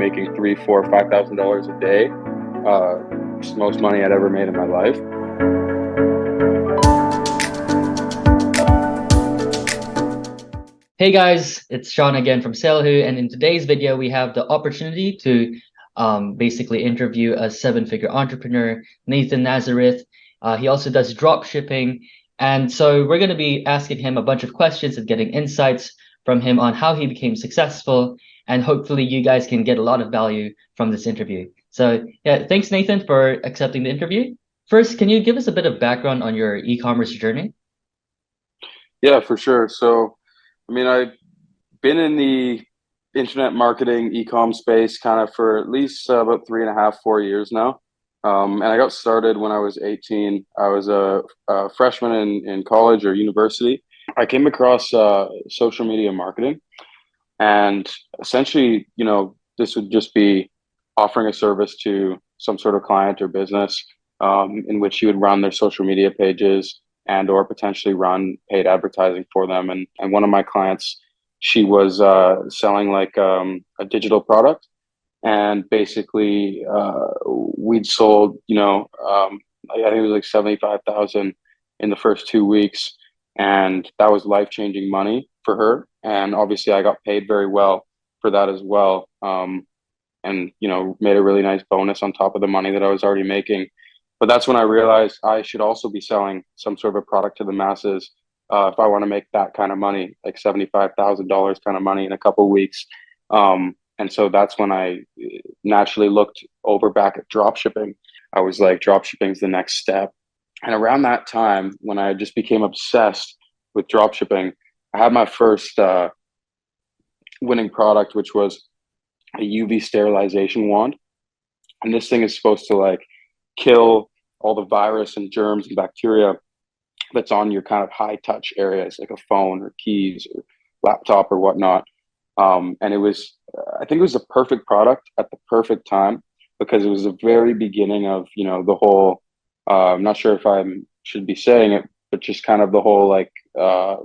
making $3,000, $4,000, $5,000 a day. It's the most money I'd ever made in my life. Hey guys, it's Sean again from 𝐸𝐤𝐿, and in today's video we have the opportunity to basically interview a seven-figure entrepreneur, Nathan Nazareth. He also does drop shipping, and so we're going to be asking him a bunch of questions and getting insights from him on how he became successful, and hopefully you guys can get a lot of value from this interview. So yeah, thanks Nathan for accepting the interview. First, can you give us a bit of background on your e-commerce journey? Yeah, for sure. So, I mean, I've been in the internet marketing e-com space kind of for at least about 3.5, 4 years now. And I got started when I was 18. I was a freshman in college or university. I came across social media marketing, and essentially, this would just be offering a service to some sort of client or business in which you would run their social media pages and or potentially run paid advertising for them. And one of my clients, she was selling like a digital product, and basically we'd sold, I think it was like 75,000 in the first 2 weeks, and that was life-changing money for her. And obviously I got paid very well for that as well. And made a really nice bonus on top of the money that I was already making. But that's when I realized I should also be selling some sort of a product to the masses if I want to make that kind of money, like $75,000 kind of money in a couple of weeks. And so that's when I naturally looked over back at drop shipping. I was like, drop shipping is the next step. And around that time, when I just became obsessed with drop shipping, I had my first winning product, which was a UV sterilization wand. And this thing is supposed to like kill all the virus and germs and bacteria that's on your kind of high touch areas, like a phone or keys or laptop or whatnot. And it was, I think it was the perfect product at the perfect time, because it was the very beginning of, the whole, I'm not sure if I should be saying it, but just kind of the whole like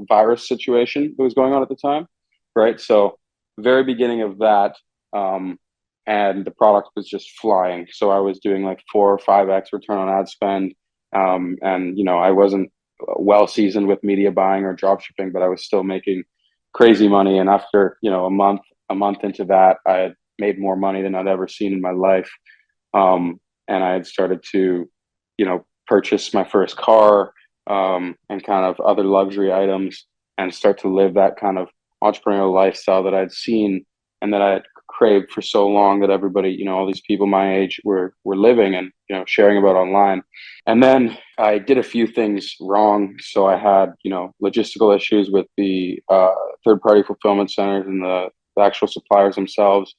virus situation that was going on at the time, right? So very beginning of that, and the product was just flying. So I was doing like 4 or 5x return on ad spend. And I wasn't well seasoned with media buying or drop shipping, but I was still making crazy money. And after, a month into that, I had made more money than I'd ever seen in my life. And I had started to, purchase my first car, and kind of other luxury items, and start to live that kind of entrepreneurial lifestyle that I'd seen and that I had craved for so long, that everybody, all these people my age were living and, sharing about online. And then I did a few things wrong. So I had, logistical issues with the third-party fulfillment centers and the actual suppliers themselves,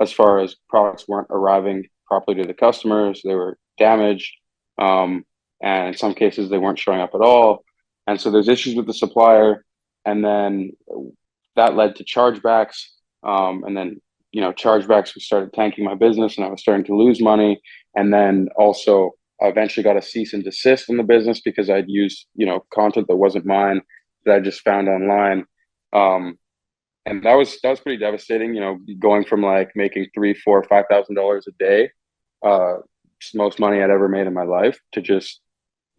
as far as products weren't arriving properly to the customers. They were damaged. And in some cases they weren't showing up at all. And so there's issues with the supplier. And then that led to chargebacks. And then, chargebacks started tanking my business, and I was starting to lose money. And then also I eventually got a cease and desist from the business because I'd used, content that wasn't mine, that I just found online. And that was pretty devastating, going from like making $3,000, $4,000, $5,000 a day, it's the most money I'd ever made in my life, to just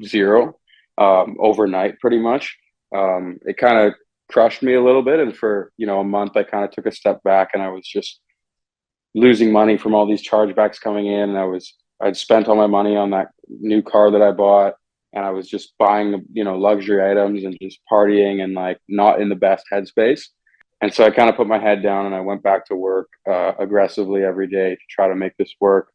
zero, overnight, pretty much. It kind of crushed me a little bit. And for, a month, I kind of took a step back, and I was just losing money from all these chargebacks coming in. And I'd spent all my money on that new car that I bought, and I was just buying, luxury items and just partying and like not in the best headspace. And so I kind of put my head down, and I went back to work aggressively every day to try to make this work.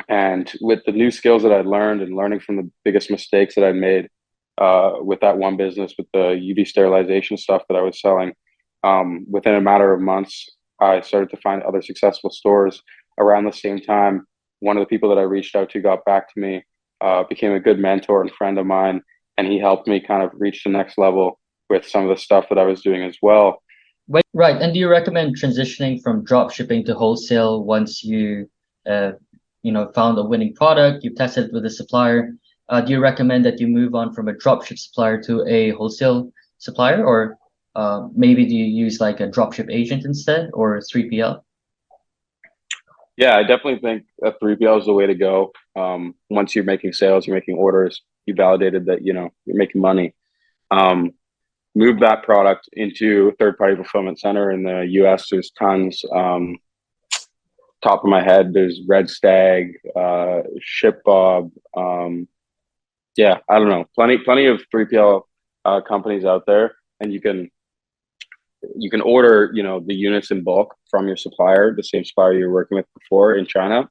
And with the new skills that I'd learned, and learning from the biggest mistakes that I'd made with that one business, with the UV sterilization stuff that I was selling, within a matter of months, I started to find other successful stores. Around the same time, one of the people that I reached out to got back to me, became a good mentor and friend of mine, and he helped me kind of reach the next level with some of the stuff that I was doing as well. Right. And do you recommend transitioning from drop shipping to wholesale once you, found a winning product, you've tested it with a supplier? Do you recommend that you move on from a dropship supplier to a wholesale supplier, or maybe do you use like a dropship agent instead, or 3PL? Yeah, I definitely think a 3PL is the way to go. Once you're making sales, you're making orders, you validated that, you're making money. Um, Move that product into a third-party fulfillment center in the US. There's tons. Top of my head, there's Red Stag, ShipBob. Yeah, I don't know, plenty of 3PL companies out there, and you can order, the units in bulk from your supplier, the same supplier you're working with before in China,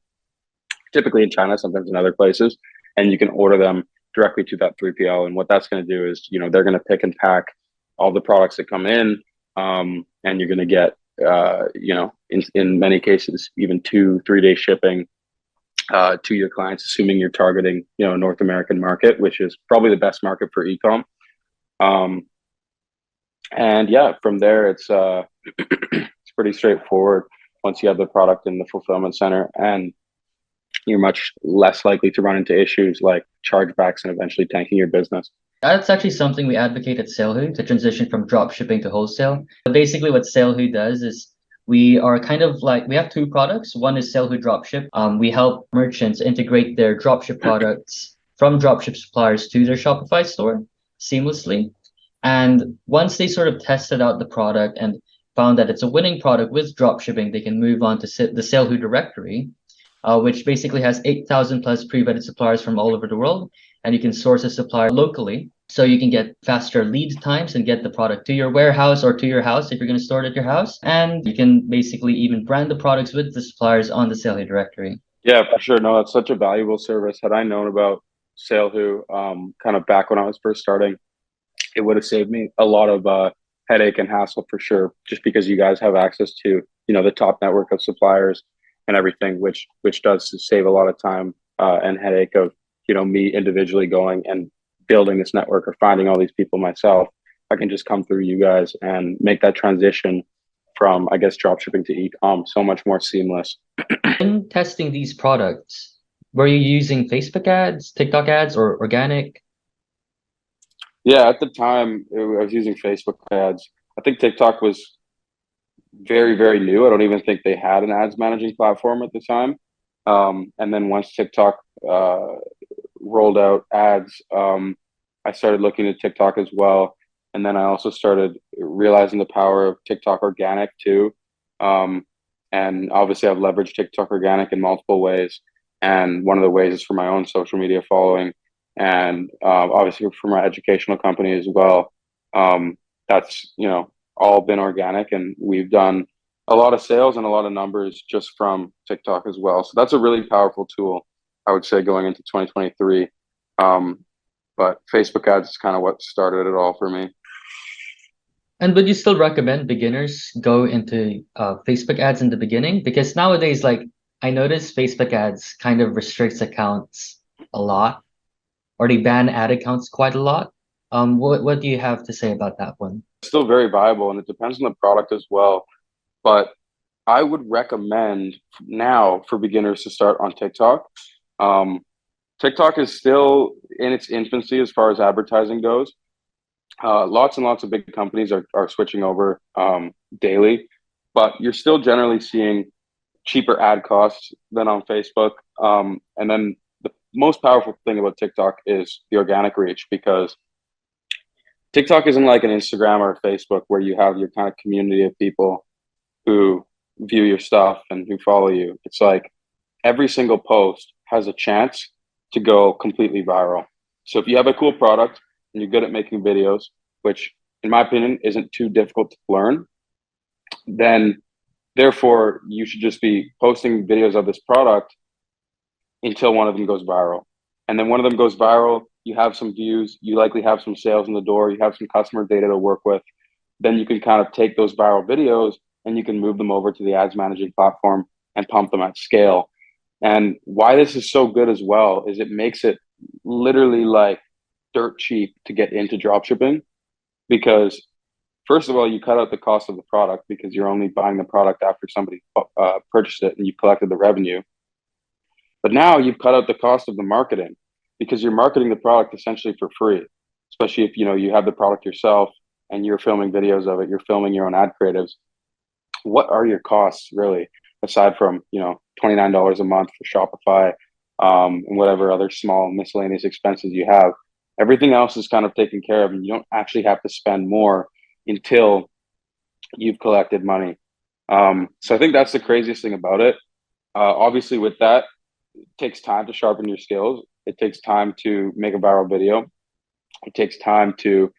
typically in China, sometimes in other places, and you can order them directly to that 3PL. And what that's going to do is, they're going to pick and pack all the products that come in, and you're going to get, in many cases, even 2-3 day shipping to your clients, assuming you're targeting, North American market, which is probably the best market for ecom. Um, and yeah, from there, it's pretty straightforward once you have the product in the fulfillment center, and you're much less likely to run into issues like chargebacks and eventually tanking your business. That's actually something we advocate at SaleWho, to transition from drop shipping to wholesale. Basically, what SaleWho does is we are kind of like, we have two products. One is SaleWho Dropship. We help merchants integrate their dropship products from dropship suppliers to their Shopify store seamlessly. And once they sort of tested out the product and found that it's a winning product with dropshipping, they can move on to the SaleWho directory, which basically has 8,000 plus pre-vetted suppliers from all over the world. And you can source a supplier locally, so you can get faster lead times and get the product to your warehouse or to your house if you're going to store it at your house. And you can basically even brand the products with the suppliers on the SaleWho directory. Yeah, for sure. No, that's such a valuable service. Had I known about SaleWho, kind of back when I was first starting, it would have saved me a lot of headache and hassle for sure. Just because you guys have access to, the top network of suppliers and everything, which does save a lot of time and headache of, me individually going and building this network or finding all these people myself. I can just come through you guys and make that transition from, I guess, drop shipping to ecom so much more seamless. In testing these products, were you using Facebook ads, TikTok ads, or organic? Yeah, at the time, I was using Facebook ads. I think TikTok was very, very new. I don't even think they had an ads managing platform at the time. And then once TikTok rolled out ads, I started looking at TikTok as well. And then I also started realizing the power of TikTok organic too. And obviously, I've leveraged TikTok organic in multiple ways. And one of the ways is for my own social media following, and obviously for my educational company as well. That's all been organic, and we've done a lot of sales and a lot of numbers just from TikTok as well. So that's a really powerful tool, I would say, going into 2023. But Facebook ads is kind of what started it all for me. And would you still recommend beginners go into Facebook ads in the beginning? Because nowadays, like, I notice Facebook ads kind of restricts accounts a lot, or they ban ad accounts quite a lot. What do you have to say about that one? Still very viable, and it depends on the product as well. But I would recommend now for beginners to start on TikTok. TikTok is still in its infancy as far as advertising goes. Lots and lots of big companies are switching over daily, but you're still generally seeing cheaper ad costs than on Facebook. And then the most powerful thing about TikTok is the organic reach, because TikTok isn't like an Instagram or a Facebook where you have your kind of community of people who view your stuff and who follow you. It's like every single post has a chance to go completely viral. So if you have a cool product and you're good at making videos, which in my opinion isn't too difficult to learn, then therefore you should just be posting videos of this product until one of them goes viral. And then one of them goes viral, you have some views, you likely have some sales in the door, you have some customer data to work with. Then you can kind of take those viral videos and you can move them over to the ads managing platform and pump them at scale. And why this is so good as well is it makes it literally like dirt cheap to get into dropshipping, because first of all, you cut out the cost of the product because you're only buying the product after somebody purchased it and you've collected the revenue. But now you've cut out the cost of the marketing because you're marketing the product essentially for free, especially if you have the product yourself and you're filming videos of it, you're filming your own ad creatives. What are your costs really? aside from, $29 a month for Shopify, and whatever other small miscellaneous expenses you have. Everything else is kind of taken care of, and you don't actually have to spend more until you've collected money. So I think that's the craziest thing about it. Obviously, with that, it takes time to sharpen your skills. It takes time to make a viral video. It takes time to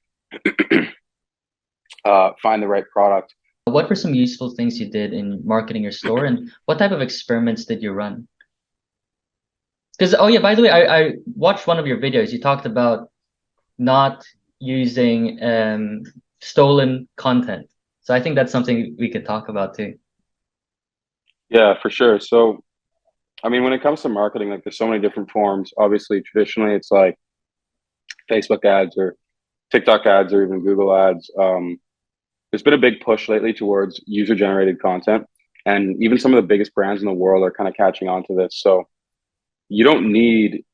find the right product. What were some useful things you did in marketing your store, and what type of experiments did you run? Because, oh yeah, by the way, I watched one of your videos. You talked about not using stolen content. So I think that's something we could talk about too. Yeah, for sure. So, I mean, when it comes to marketing, like there's so many different forms. Obviously, traditionally, it's like Facebook ads or TikTok ads or even Google ads. There's been a big push lately towards user generated content. And even some of the biggest brands in the world are kind of catching on to this. So you don't need,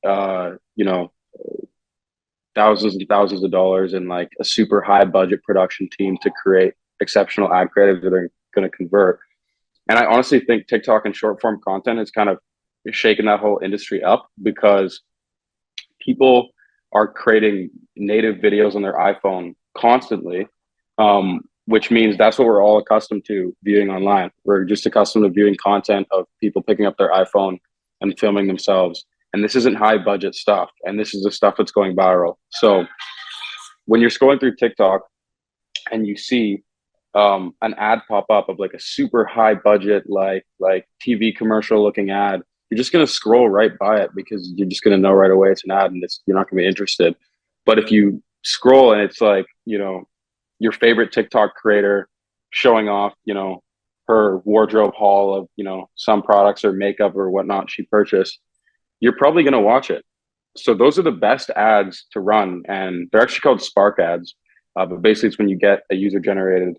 thousands and thousands of dollars in like a super high budget production team to create exceptional ad creatives that are going to convert. And I honestly think TikTok and short form content is kind of shaking that whole industry up because people are creating native videos on their iPhone constantly, which means that's what we're all accustomed to viewing online. We're just accustomed to viewing content of people picking up their iPhone and filming themselves. And this isn't high budget stuff. And this is the stuff that's going viral. So when you're scrolling through TikTok and you see an ad pop up of like a super high budget, like TV commercial looking ad, you're just going to scroll right by it because you're just going to know right away it's an ad and you're not going to be interested. But if you scroll and it's like, your favorite TikTok creator showing off, her wardrobe haul of, some products or makeup or whatnot she purchased, you're probably going to watch it. So those are the best ads to run. And they're actually called Spark ads. But basically it's when you get user generated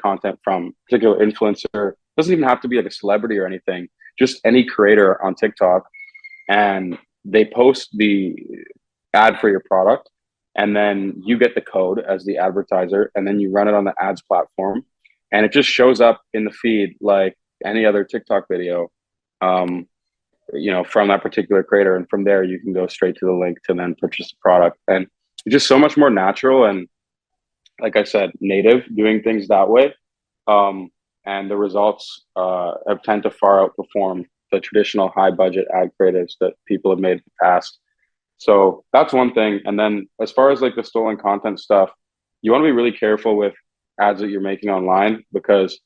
content from a particular influencer. It doesn't even have to be like a celebrity or anything, just any creator on TikTok. And they post the ad for your product. And then you get the code as the advertiser, and then you run it on the ads platform. And it just shows up in the feed like any other TikTok video, from that particular creator. And from there, you can go straight to the link to then purchase the product. And it's just so much more natural and, like I said, native doing things that way. And the results have tend to far outperform the traditional high budget ad creatives that people have made in the past. So that's one thing. And then as far as like the stolen content stuff, you want to be really careful with ads that you're making online because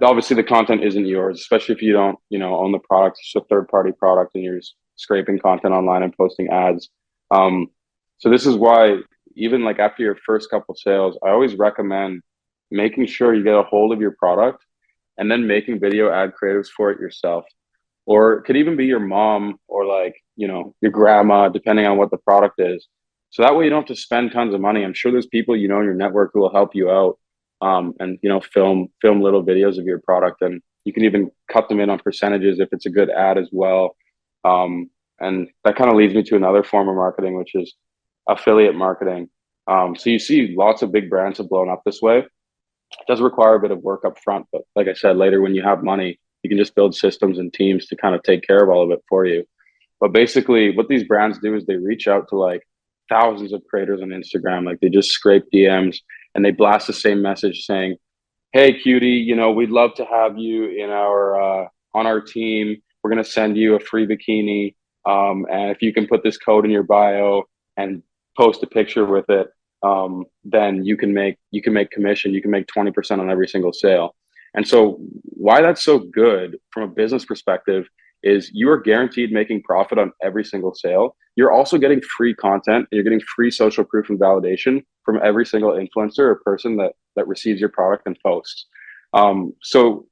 obviously the content isn't yours, especially if you don't, own the product. It's a third party product and you're just scraping content online and posting ads. So this is why even like after your first couple sales, I always recommend making sure you get a hold of your product and then making video ad creatives for it yourself. Or it could even be your mom or like, your grandma, depending on what the product is. So that way you don't have to spend tons of money. I'm sure there's people, in your network who will help you out, and, film little videos of your product. And you can even cut them in on percentages if it's a good ad as well. And that kind of leads me to another form of marketing, which is affiliate marketing. So you see lots of big brands have blown up this way. It does require a bit of work up front, but like I said, later when you have money, you can just build systems and teams to kind of take care of all of it for you. But basically what these brands do is they reach out to like thousands of creators on Instagram. Like they just scrape DMs and they blast the same message saying, "Hey cutie, we'd love to have you in our on our team. We're going to send you a free bikini. And if you can put this code in your bio and post a picture with it, then you can make commission. You can make 20% on every single sale." And so why that's so good from a business perspective is you are guaranteed making profit on every single sale. You're also getting free content. And you're getting free social proof and validation from every single influencer or person that receives your product and posts. So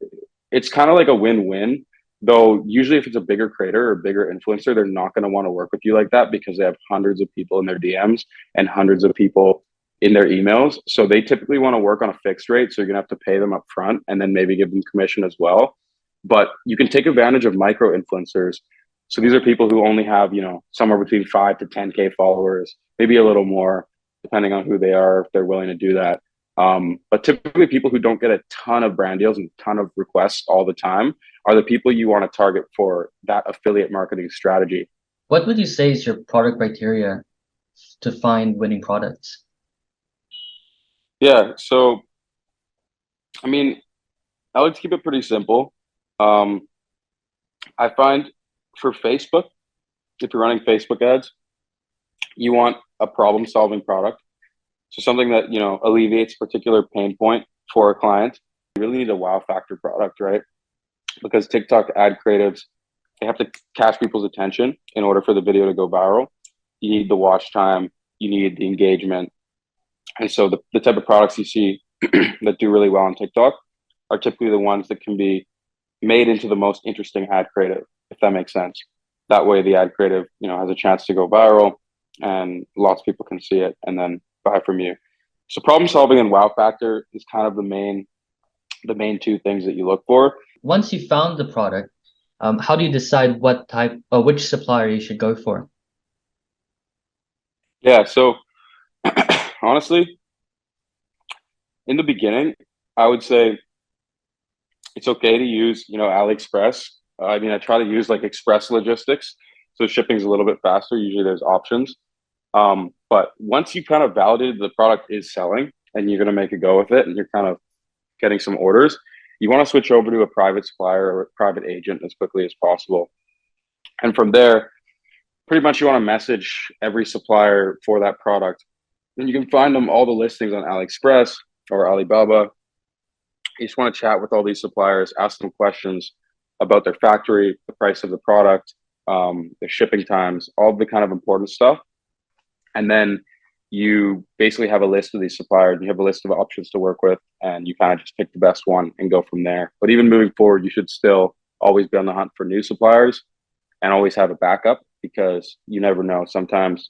it's kind of like a win-win, though usually if it's a bigger creator or bigger influencer, they're not going to want to work with you like that because they have hundreds of people in their DMs and hundreds of people in their emails. So they typically want to work on a fixed rate. So you're gonna have to pay them up front and then maybe give them commission as well. But you can take advantage of micro influencers. So these are people who only have, somewhere between 5 to 10K followers, maybe a little more, depending on who they are, if they're willing to do that. But typically people who don't get a ton of brand deals and a ton of requests all the time are the people you want to target for that affiliate marketing strategy. What would you say is your product criteria to find winning products? Yeah, so I mean, I like to keep it pretty simple. Um, I find for Facebook, if you're running Facebook ads, you want a problem-solving product. So something that, alleviates a particular pain point for a client. You really need a wow factor product, right? Because TikTok ad creatives, they have to catch people's attention in order for the video to go viral. You need the watch time, you need the engagement. And so the type of products you see that do really well on TikTok are typically the ones that can be made into the most interesting ad creative, if that makes sense. That way the ad creative, has a chance to go viral and lots of people can see it and then buy from you. So problem solving and wow factor is kind of the main two things that you look for. Once you found the product, how do you decide what type or which supplier you should go for? Yeah, so honestly, in the beginning, I would say it's okay to use, AliExpress. I try to use like express logistics, so shipping's a little bit faster. Usually, there's options. But once you kind of validated the product is selling and you're going to make a go with it, and you're kind of getting some orders, you want to switch over to a private supplier or a private agent as quickly as possible. And from there, pretty much you want to message every supplier for that product. And you can find them all the listings on AliExpress or Alibaba. You just want to chat with all these suppliers, ask them questions about their factory, the price of the product, their shipping times, all the kind of important stuff. And then you basically have a list of these suppliers, you have a list of options to work with, and you kind of just pick the best one and go from there. But even moving forward, you should still always be on the hunt for new suppliers and always have a backup, because you never know. Sometimes,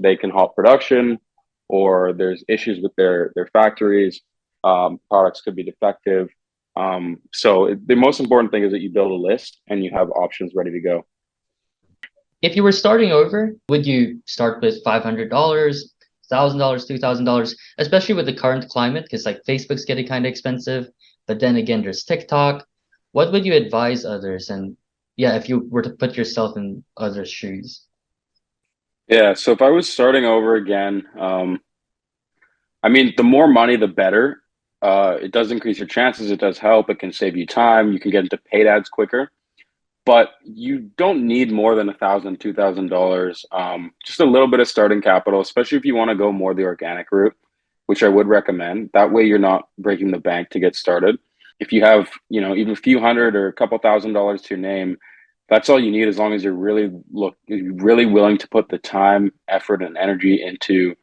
they can halt production, or there's issues with their factories. Products could be defective. So the most important thing is that you build a list and you have options ready to go. If you were starting over, would you start with $500, $1,000, $2,000, especially with the current climate? Because like Facebook's getting kind of expensive, but then again, there's TikTok. What would you advise others? And yeah, if you were to put yourself in others' shoes. Yeah, so if I was starting over again, the more money, the better. It does increase your chances. It does help. It can save you time. You can get into paid ads quicker, but you don't need more than $1,000, $2,000. Just a little bit of starting capital, especially if you want to go more the organic route, which I would recommend. That way, you're not breaking the bank to get started. If you have, even a few hundred or a couple $1,000s to your name, that's all you need, as long as you're really willing to put the time, effort, and energy into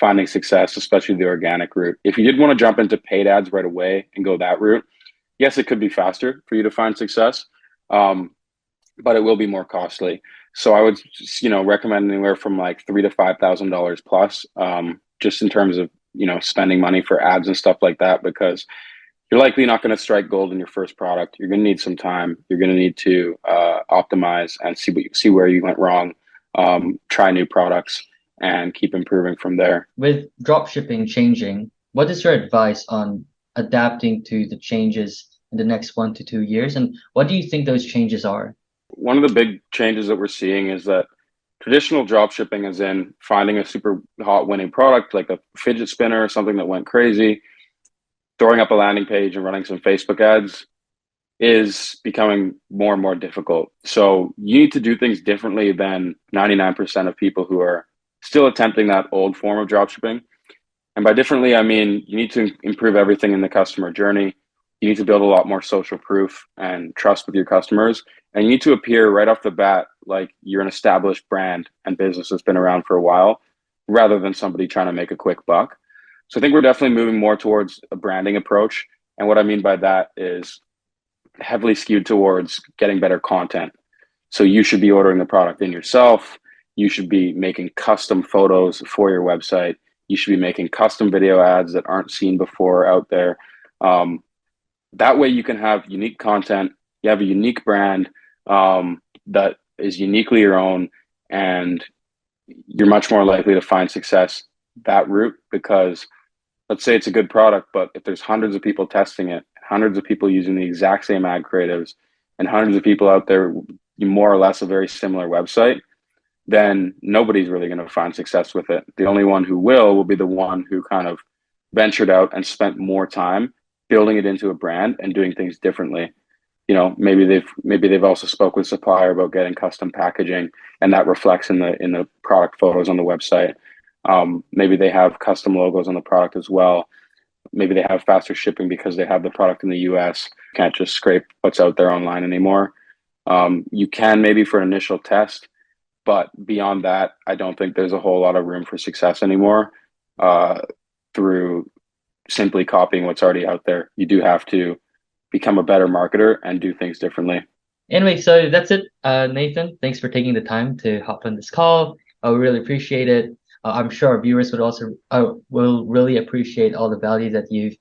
finding success, especially the organic route. If you did want to jump into paid ads right away and go that route, yes, it could be faster for you to find success, but it will be more costly. So I would, recommend anywhere from like $3,000 to $5,000 plus, just in terms of spending money for ads and stuff like that, because you're likely not going to strike gold in your first product. You're going to need some time. You're going to need to optimize and see where you went wrong. Try new products and keep improving from there. With dropshipping changing, what is your advice on adapting to the changes in the next 1 to 2 years? And what do you think those changes are? One of the big changes that we're seeing is that traditional dropshipping, is in finding a super hot winning product like a fidget spinner or something that went crazy, throwing up a landing page and running some Facebook ads, is becoming more and more difficult. So you need to do things differently than 99% of people who are still attempting that old form of dropshipping. And by differently, I mean you need to improve everything in the customer journey. You need to build a lot more social proof and trust with your customers. And you need to appear right off the bat like you're an established brand and business that's been around for a while, rather than somebody trying to make a quick buck. So I think we're definitely moving more towards a branding approach. And what I mean by that is heavily skewed towards getting better content. So you should be ordering the product in yourself. You should be making custom photos for your website. You should be making custom video ads that aren't seen before out there. That way you can have unique content. You have a unique brand that is uniquely your own, and you're much more likely to find success that route, because let's say it's a good product, but if there's hundreds of people testing it, hundreds of people using the exact same ad creatives, and hundreds of people out there, more or less a very similar website, then nobody's really going to find success with it. The only one who will be the one who kind of ventured out and spent more time building it into a brand and doing things differently. You know, maybe they've also spoke with supplier about getting custom packaging, and that reflects in the product photos on the website. Maybe they have custom logos on the product as well. Maybe they have faster shipping because they have the product in the US. You can't just scrape what's out there online anymore. You can maybe for an initial test, but beyond that, I don't think there's a whole lot of room for success anymore through simply copying what's already out there. You do have to become a better marketer and do things differently. Anyway, so that's it, Nathan. Thanks for taking the time to hop on this call. I really appreciate it. I'm sure our viewers would also will really appreciate all the value that you've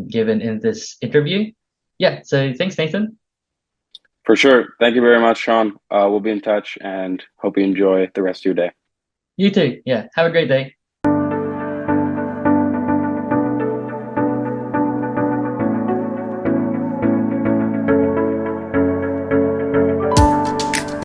given in this interview. Yeah, so thanks, Nathan. For sure. Thank you very much, Sean. We'll be in touch and hope you enjoy the rest of your day. You too. Yeah, have a great day.